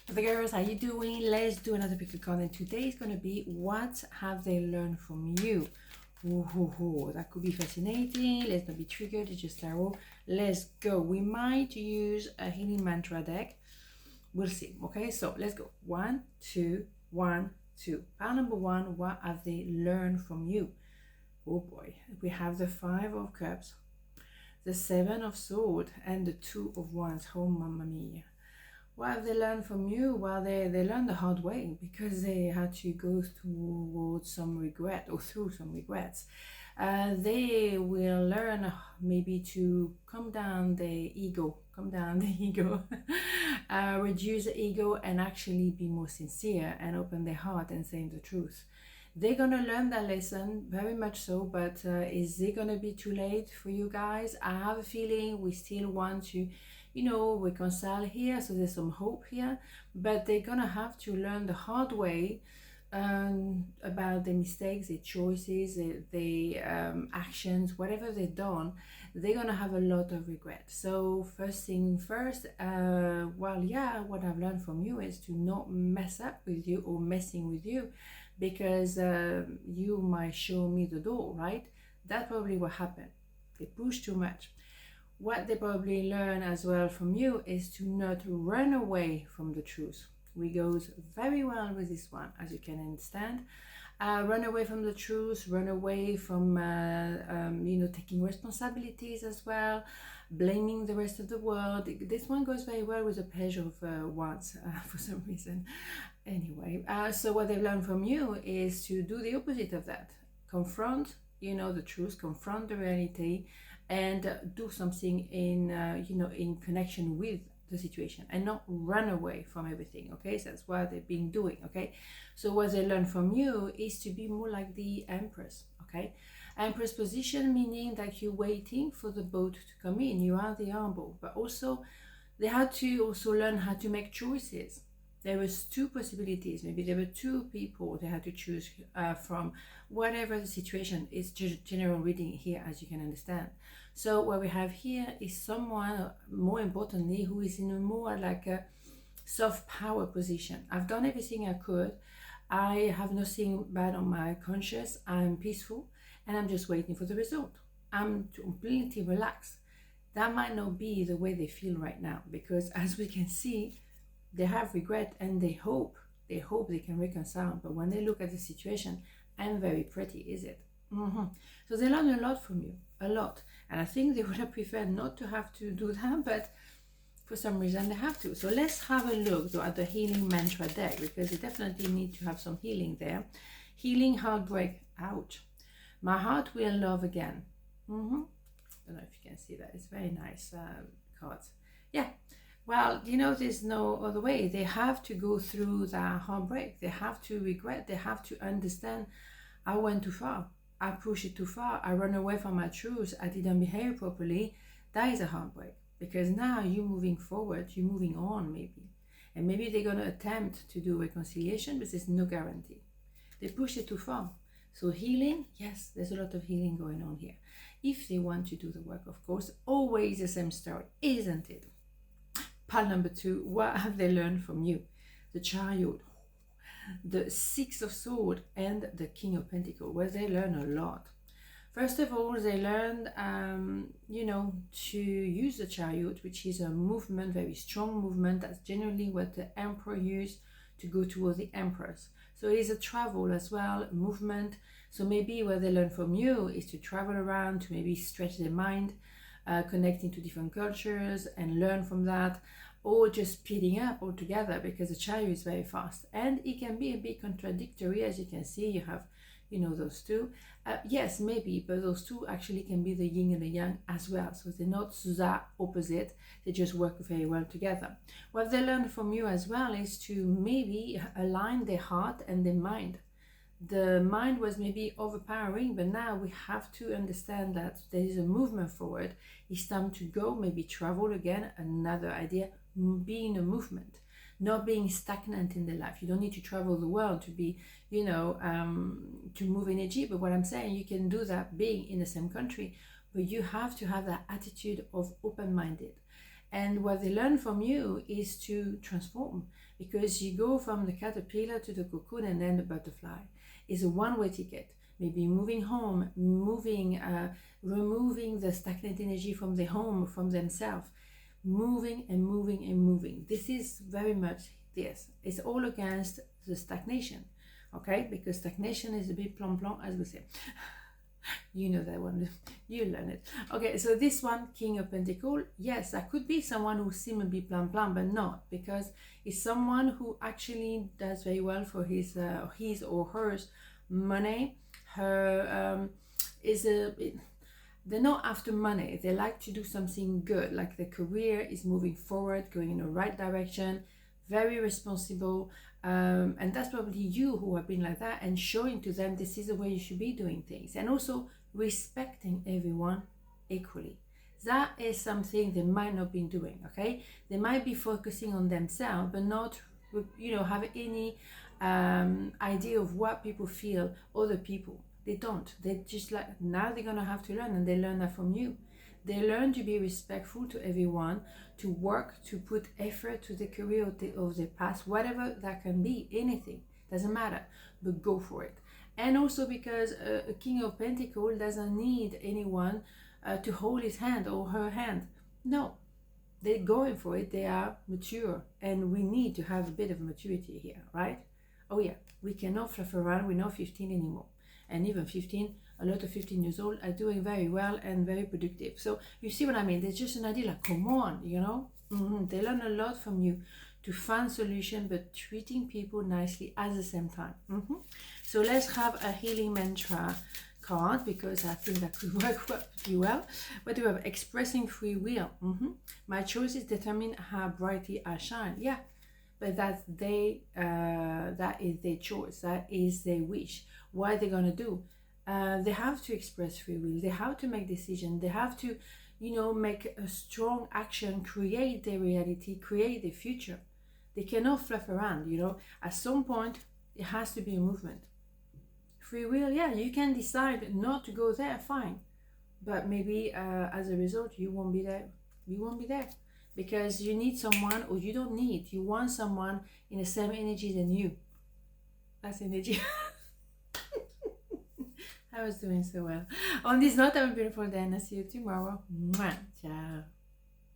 The girls, how you doing? Let's do another pick a card, and today is going to be what have they learned from you? Ooh, that could be fascinating. Let's not be triggered. It's just tarot. Let's go. We might use a healing mantra deck. We'll see. Okay, so let's go. 1, 2, 1, 2. Pile number 1. What have they learned from you? Oh boy, we have the 5 of Cups, the 7 of Swords, and the 2 of Wands. Oh, mamma mia. What have they learned from you? Well, they learned the hard way because they had to go towards some regret or through some regrets. They will learn maybe to calm down the ego, reduce the ego, and actually be more sincere and open their heart and saying the truth. They're gonna learn that lesson, very much so, but is it gonna be too late for you guys? I have a feeling we still want to, reconcile here, so there's some hope here, but they're gonna have to learn the hard way about their mistakes, their choices, their actions, whatever they've done. They're gonna have a lot of regret. So first thing first, what I've learned from you is to not mess up with you or messing with you, because you might show me the door, right? That's probably what happened. They push too much. What they probably learn as well from you is to not run away from the truth. We goes very well with this one, as you can understand. Run away from the truth, run away from taking responsibilities as well, blaming the rest of the world. This one goes very well with the pleasure of Wands for some reason. Anyway, so what they've learned from you is to do the opposite of that. Confront, the truth, confront the reality, and do something in connection with the situation, and not run away from everything. Okay, so that's what they've been doing. Okay, so what they learn from you is to be more like the Empress. Okay, Empress position, meaning that you're waiting for the boat to come in. You are the humble, but also they had to also learn how to make choices. There was 2 possibilities. Maybe there were 2 people they had to choose from. Whatever the situation, is just general reading here, as you can understand. So what we have here is someone, more importantly, who is in a more like a soft power position. I've done everything I could. I have nothing bad on my conscience. I'm peaceful, and I'm just waiting for the result. I'm completely relaxed. That might not be the way they feel right now, because as we can see, they have regret and they hope they can reconcile. But when they look at the situation, I'm very pretty, is it? So they learn a lot from you, a lot. And I think they would have preferred not to have to do that, but for some reason they have to. So let's have a look though at the healing mantra deck, because they definitely need to have some healing there. Healing, heartbreak, ouch. My heart will love again. I don't know if you can see that. It's very nice cards. Yeah. Well, there's no other way. They have to go through that heartbreak. They have to regret. They have to understand, I went too far. I pushed it too far. I ran away from my truth. I didn't behave properly. That is a heartbreak, because now you're moving forward. You're moving on, maybe. And maybe they're going to attempt to do reconciliation, but there's no guarantee. They pushed it too far. So healing, yes, there's a lot of healing going on here. If they want to do the work, of course. Always the same story, isn't it? Pile number 2, what have they learned from you? The Chariot, the 6 of Swords, and the King of Pentacles. Well, they learn a lot. First of all, they learned, to use the Chariot, which is a movement, very strong movement. That's generally what the Emperor used to go towards the Empress. So it is a travel as well, movement. So maybe what they learn from you is to travel around, to maybe stretch their mind, connecting to different cultures and learn from that, or just speeding up altogether, because the Chariot is very fast and it can be a bit contradictory. As you can see, you have those 2. Yes, maybe, but those 2 actually can be the yin and the yang as well. So they're not that opposite, they just work very well together. What they learn from you as well is to maybe align their heart and their mind. The mind was maybe overpowering, but now we have to understand that there is a movement forward. It's time to go, maybe travel again. Another idea, be in a movement, not being stagnant in their life. You don't need to travel the world to be, to move energy. But what I'm saying, you can do that being in the same country, but you have to have that attitude of open-minded. And what they learn from you is to transform, because you go from the caterpillar to the cocoon and then the butterfly. It's a one-way ticket. Maybe moving home, removing the stagnant energy from the home, from themselves, moving and moving and moving. This is very much this. It's all against the stagnation, okay? Because stagnation is a bit plan, as we say. You know that one, you learn it. Okay, so this one, King of Pentacles, yes, that could be someone who seems to be plan, but not, because it's someone who actually does very well for his or her money. They're not after money. They like to do something good, like their career is moving forward, going in the right direction, very responsible. And that's probably you who have been like that, and showing to them this is the way you should be doing things, and also respecting everyone equally. That is something they might not be doing, okay? They might be focusing on themselves, but not, have any idea of what people feel, other people. They don't. They just like, now they're gonna have to learn, and they learn that from you. They learn to be respectful to everyone, to work, to put effort to the career of the past, whatever that can be, anything, doesn't matter, but go for it. And also because a King of Pentacles doesn't need anyone to hold his hand or her hand. No, they're going for it. They are mature, and we need to have a bit of maturity here, right? Oh yeah, we cannot fluff around. We're not 15 anymore. And even 15, a lot of 15 years old are doing very well and very productive. So you see what I mean? There's just an idea like, come on, They learn a lot from you to find solution, but treating people nicely at the same time. So let's have a healing mantra card, because I think that could work pretty well. What do we have? Expressing free will. My choices determine how brightly I shine. Yeah, but that is their choice. That is their wish. What are they gonna do? They have to express free will. They have to make decisions. They have to, make a strong action, create their reality, create their future. They cannot fluff around. At some point it has to be a movement. Free will, yeah, you can decide not to go there, fine, but maybe as a result you won't be there. Because you need someone, or you don't need, you want someone in the same energy than you. That's energy. I was doing so well. On this note, have a beautiful day, and I'll see you tomorrow. Mwah. Ciao.